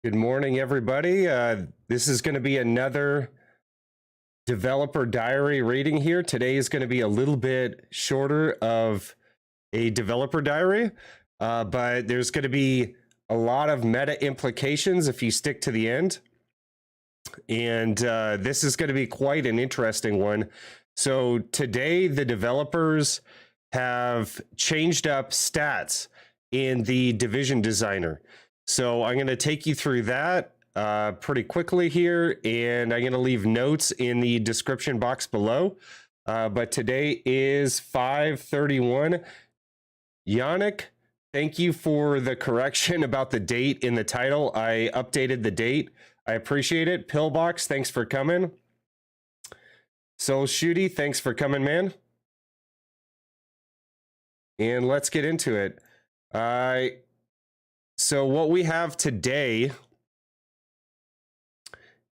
Good morning, everybody. This is going to be another developer diary reading here. Today is going to be a little bit shorter of a developer diary, but there's going to be a lot of meta implications if you stick to the end. And this is going to be quite an interesting one. So today, the developers have changed up stats in the division designer. So I'm going to take you through that pretty quickly here, and I'm going to leave notes in the description box below. But today is 5/31. Yannick, thank you for the correction about the date in the title. I updated the date. I appreciate it. Pillbox, thanks for coming. Soul Shooty, thanks for coming, man. And let's get into it. So what we have today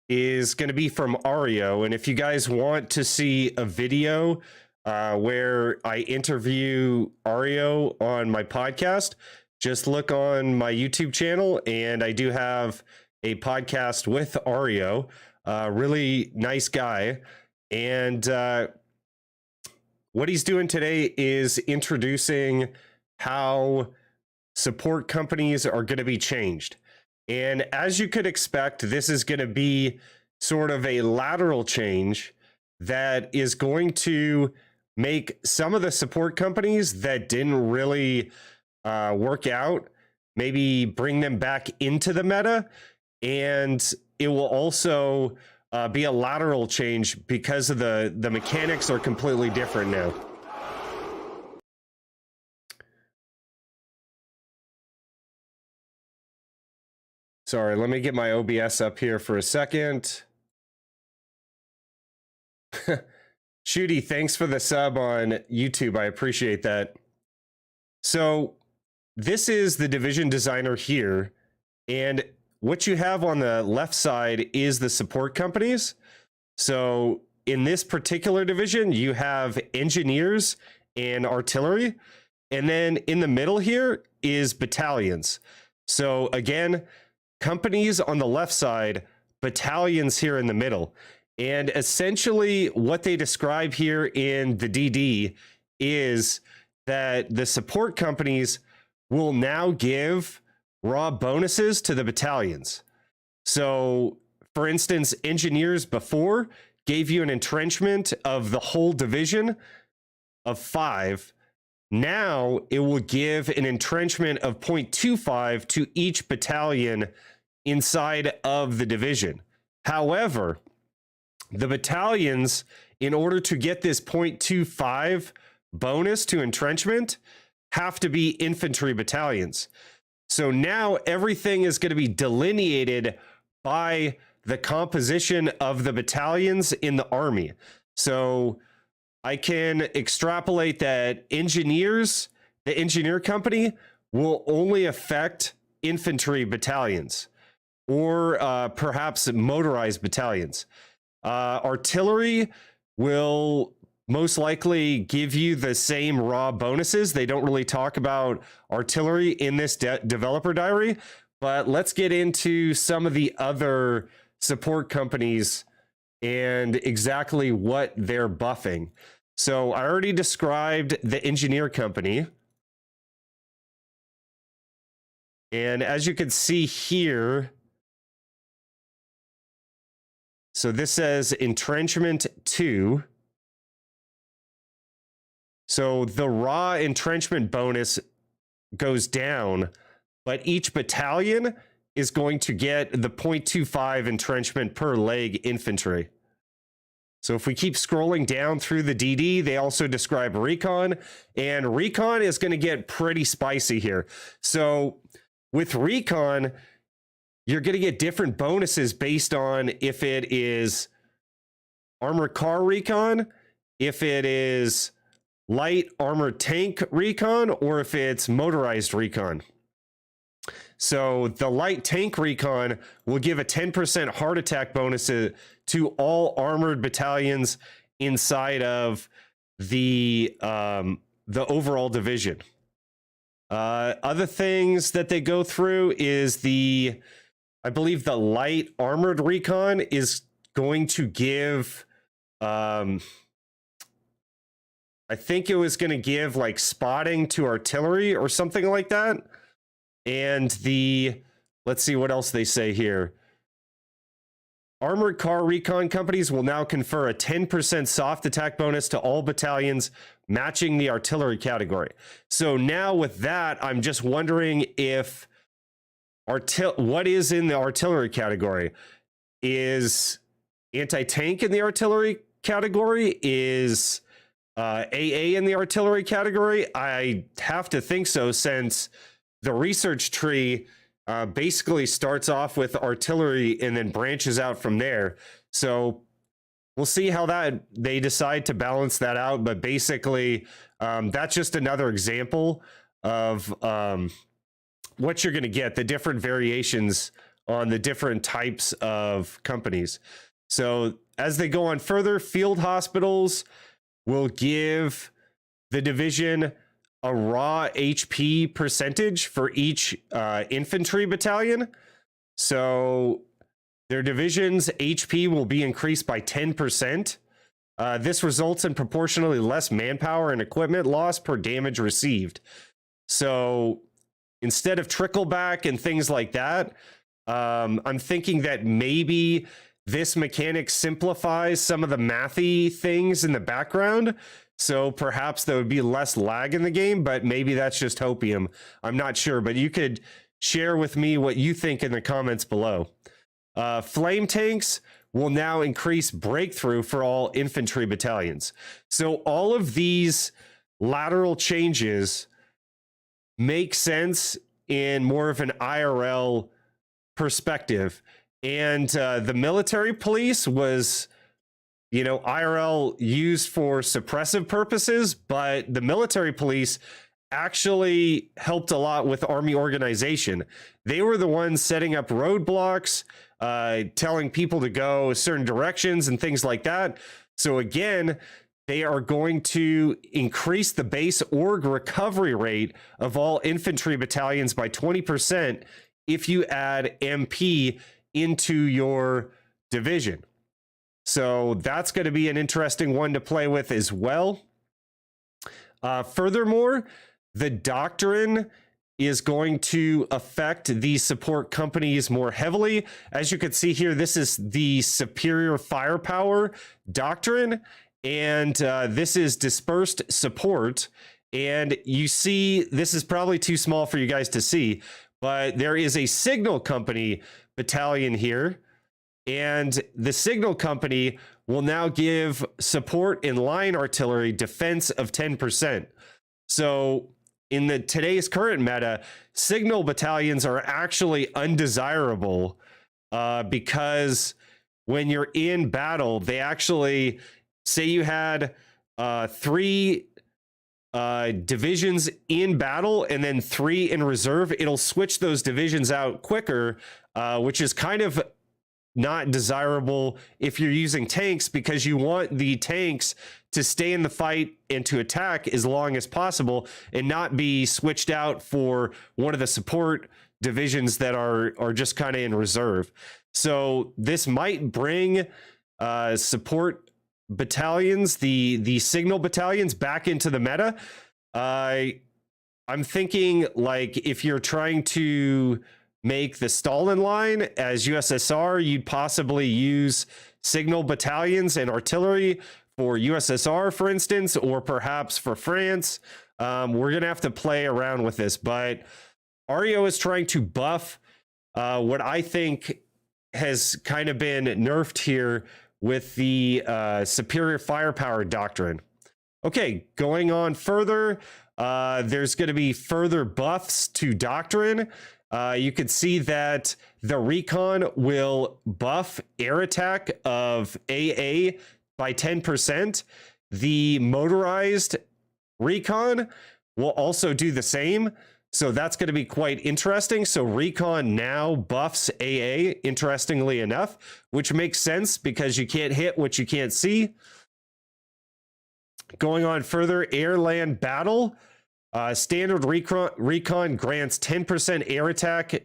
is going to be from Ario. And if you guys want to see a video where I interview Ario on my podcast, just look on my YouTube channel. And I do have a podcast with Ario, really nice guy. And what he's doing today is introducing how support companies are going to be changed. And as you could expect, this is going to be sort of a lateral change that is going to make some of the support companies that didn't really work out, maybe bring them back into the meta. And it will also be a lateral change because of the mechanics are completely different now. Sorry, let me get my OBS up here for a second. Shooty, thanks for the sub on YouTube. I appreciate that. So this is the division designer here. And what you have on the left side is the support companies. So in this particular division, you have engineers and artillery. And then in the middle here is battalions. So again, companies on the left side, battalions here in the middle. And essentially what they describe here in the DD is that the support companies will now give raw bonuses to the battalions. So for instance, engineers before gave you an entrenchment of the whole division of 5. Now it will give an entrenchment of 0.25 to each battalion inside of the division. However, the battalions, in order to get this 0.25 bonus to entrenchment, have to be infantry battalions. So now everything is going to be delineated by the composition of the battalions in the army. So I can extrapolate that engineers, the engineer company, will only affect infantry battalions or perhaps motorized battalions. Artillery will most likely give you the same raw bonuses. They don't really talk about artillery in this developer diary, but let's get into some of the other support companies and exactly what they're buffing. So I already described the engineer company. And as you can see here, so this says entrenchment 2. So the raw entrenchment bonus goes down, but each battalion is going to get the 0.25 entrenchment per leg infantry. So if we keep scrolling down through the DD, they also describe Recon, and Recon is going to get pretty spicy here. So with Recon, you're going to get different bonuses based on if it is armored car recon, if it is light armored tank recon, or if it's motorized recon. So the light tank recon will give a 10% heart attack bonus to all armored battalions inside of the overall division. Other things that they go through is the I believe the light armored recon is going to give, I think it was going to give like spotting to artillery or something like that. And let's see what else they say here. Armored car recon companies will now confer a 10% soft attack bonus to all battalions, matching the artillery category. So now with that, I'm just wondering if what is in the artillery category? Is anti-tank in the artillery category? Is AA in the artillery category? I have to think so, since the research tree basically starts off with artillery and then branches out from there. So we'll see how they decide to balance that out. But basically, that's just another example of what you're going to get, the different variations on the different types of companies. So as they go on further, field hospitals will give the division a raw HP percentage for each infantry battalion. So their division's HP will be increased by 10%. This results in proportionally less manpower and equipment loss per damage received. So instead of trickle back and things like that, I'm thinking that maybe this mechanic simplifies some of the mathy things in the background. So perhaps there would be less lag in the game, but maybe that's just hopium. I'm not sure, but you could share with me what you think in the comments below. Flame tanks will now increase breakthrough for all infantry battalions. So all of these lateral changes make sense in more of an IRL perspective. And the military police was, IRL used for suppressive purposes, but the military police actually helped a lot with army organization. They were the ones setting up roadblocks, telling people to go certain directions and things like that. So again, they are going to increase the base org recovery rate of all infantry battalions by 20% if you add MP into your division. So that's going to be an interesting one to play with as well. Furthermore, the Doctrine is going to affect the support companies more heavily. As you can see here, this is the superior firepower Doctrine, and this is dispersed support. And you see, this is probably too small for you guys to see, but there is a signal company battalion here. And the signal company will now give support in line artillery defense of 10%. So in today's current meta, signal battalions are actually undesirable because when you're in battle, they actually, say you had 3 divisions in battle and then 3 in reserve, it'll switch those divisions out quicker, which is kind of not desirable if you're using tanks, because you want the tanks to stay in the fight and to attack as long as possible and not be switched out for one of the support divisions that are just kind of in reserve. So this might bring support battalions, the signal battalions, back into the meta. I'm thinking, like, if you're trying to make the Stalin line as USSR, you'd possibly use signal battalions and artillery for USSR, for instance, or perhaps for France. We're going to have to play around with this, but Ario is trying to buff what I think has kind of been nerfed here with the superior firepower Doctrine. Okay, going on further, there's going to be further buffs to Doctrine. You can see that the Recon will buff air attack of AA by 10%. The motorized Recon will also do the same. So that's going to be quite interesting. So Recon now buffs AA, interestingly enough, which makes sense because you can't hit what you can't see. Going on further, air-land battle. Standard Recon grants 10% air attack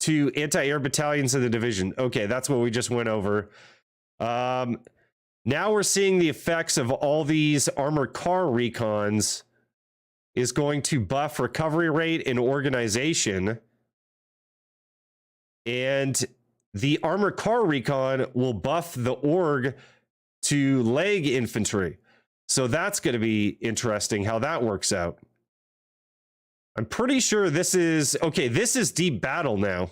to anti-air battalions of the division. Okay, that's what we just went over. Now we're seeing the effects of all these armored car recons is going to buff recovery rate and organization. And the armored car recon will buff the org to leg infantry. So that's going to be interesting how that works out. I'm pretty sure this is, okay, this is deep battle now.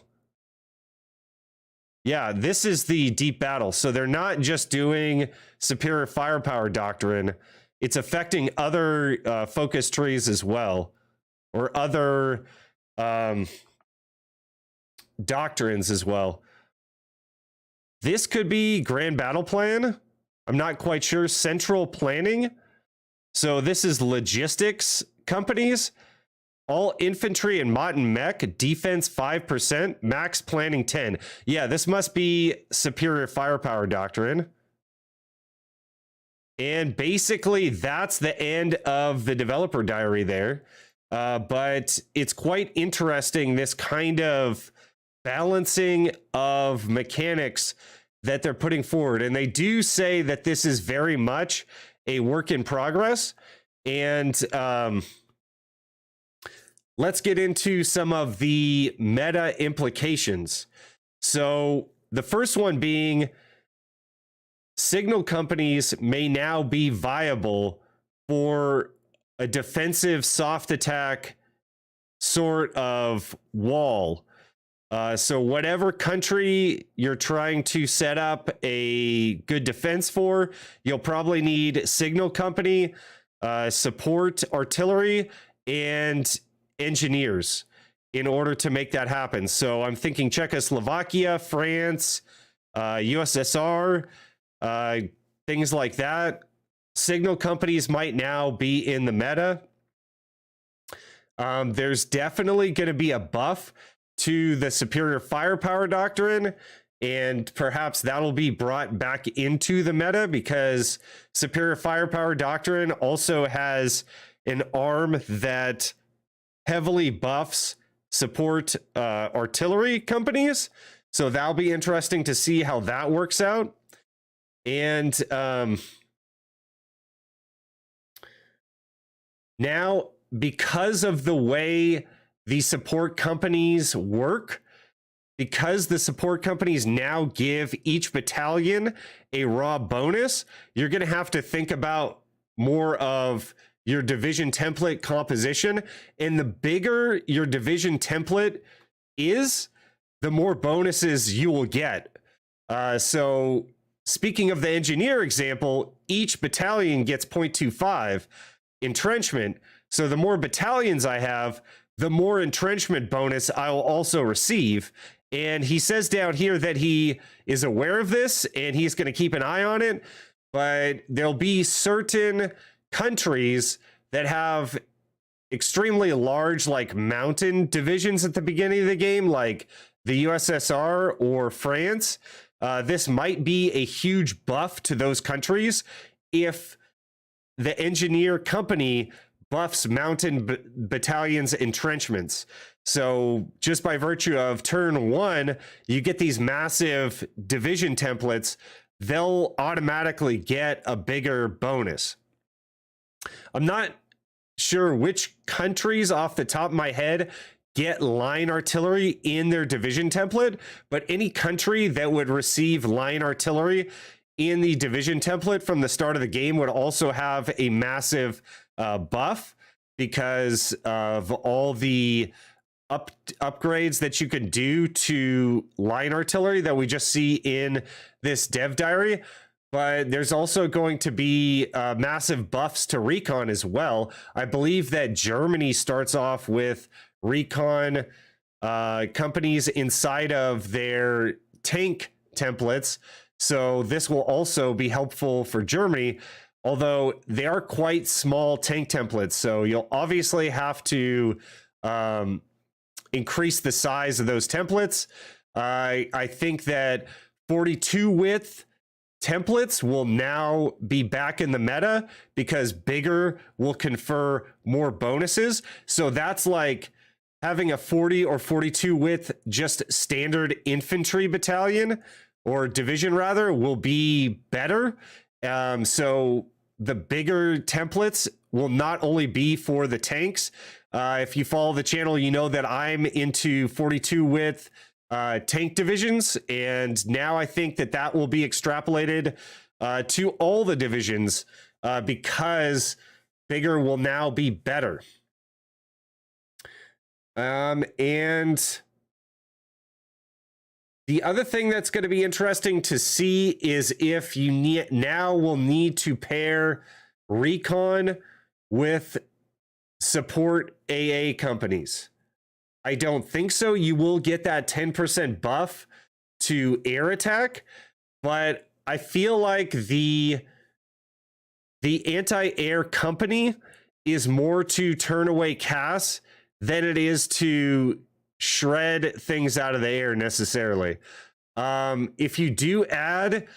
Yeah, this is the deep battle. So they're not just doing superior firepower doctrine. It's affecting other focus trees as well, or other doctrines as well. This could be grand battle plan. I'm not quite sure. Central planning. So this is logistics companies. All infantry and mod and mech, defense 5%, max planning 10. Yeah, this must be superior firepower doctrine. And basically, that's the end of the developer diary there. But it's quite interesting, this kind of balancing of mechanics that they're putting forward. And they do say that this is very much a work in progress. And let's get into some of the meta implications. So the first one being signal companies may now be viable for a defensive soft attack sort of wall. So whatever country you're trying to set up a good defense for, you'll probably need signal company, support artillery, and engineers in order to make that happen. So I'm thinking Czechoslovakia, France, USSR, things like that. Signal companies might now be in the meta. There's definitely going to be a buff to the superior firepower doctrine, and perhaps that'll be brought back into the meta because superior firepower doctrine also has an arm that heavily buffs support artillery companies. So that'll be interesting to see how that works out. And now, because of the way the support companies work, because the support companies now give each battalion a raw bonus, you're going to have to think about more of your division template composition. And the bigger your division template is, the more bonuses you will get. So speaking of the engineer example, each battalion gets 0.25 entrenchment. So the more battalions I have, the more entrenchment bonus I will also receive. And he says down here that he is aware of this and he's going to keep an eye on it. But there'll be certain countries that have extremely large, like, mountain divisions at the beginning of the game, like the USSR or France. This might be a huge buff to those countries if the engineer company buffs mountain battalions entrenchments. So just by virtue of turn one, you get these massive division templates, they'll automatically get a bigger bonus. I'm not sure which countries off the top of my head get line artillery in their division template, but any country that would receive line artillery in the division template from the start of the game would also have a massive buff because of all the upgrades that you can do to line artillery that we just see in this dev diary. But there's also going to be massive buffs to recon as well. I believe that Germany starts off with recon companies inside of their tank templates. So this will also be helpful for Germany, although they are quite small tank templates. So you'll obviously have to increase the size of those templates. I think that 42 width templates will now be back in the meta because bigger will confer more bonuses. So that's like having a 40 or 42 width just standard infantry battalion or division rather will be better. So the bigger templates will not only be for the tanks. If you follow the channel, you know that I'm into 42 width tank divisions, and now I think that that will be extrapolated to all the divisions because bigger will now be better. And the other thing that's going to be interesting to see is if you will need to pair Recon with support AA companies. I don't think so. You will get that 10% buff to air attack, but I feel like the anti-air company is more to turn away CAS than it is to shred things out of the air necessarily. If you do add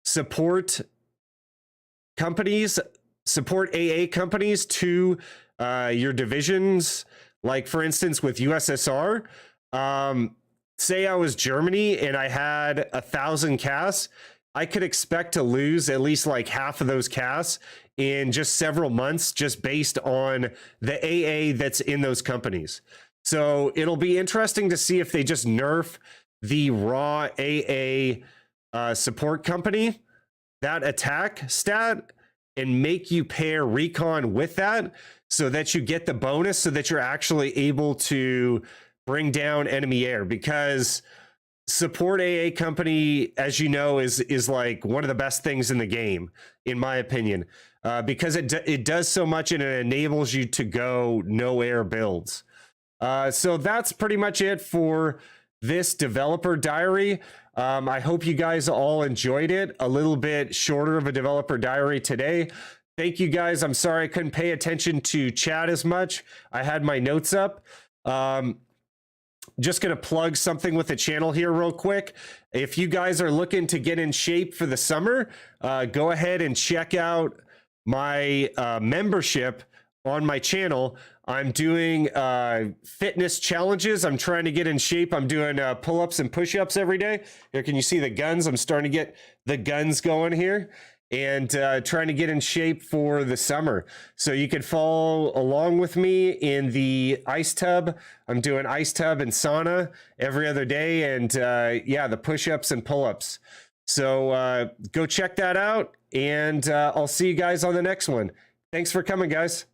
support AA companies to your divisions, like for instance with USSR, say I was Germany and I had 1,000 CAS, I could expect to lose at least like half of those CAS in just several months, just based on the AA that's in those companies. So it'll be interesting to see if they just nerf the raw AA support company, that attack stat, and make you pair Recon with that so that you get the bonus so that you're actually able to bring down enemy air. Because support AA company, as you know, is like one of the best things in the game, in my opinion, because it does so much and it enables you to go no air builds. So that's pretty much it for this developer diary. I hope you guys all enjoyed it. A little bit shorter of a developer diary today. Thank you guys. I'm sorry I couldn't pay attention to chat as much. I had my notes up. Just going to plug something with the channel here real quick. If you guys are looking to get in shape for the summer, go ahead and check out my membership on my channel. I'm doing fitness challenges. I'm trying to get in shape. I'm doing pull-ups and push-ups every day. Here, can you see the guns? I'm starting to get the guns going here, and trying to get in shape for the summer. So you can follow along with me in the ice tub. I'm doing ice tub and sauna every other day, and yeah, the push-ups and pull-ups. So go check that out, and I'll see you guys on the next one. Thanks for coming, guys.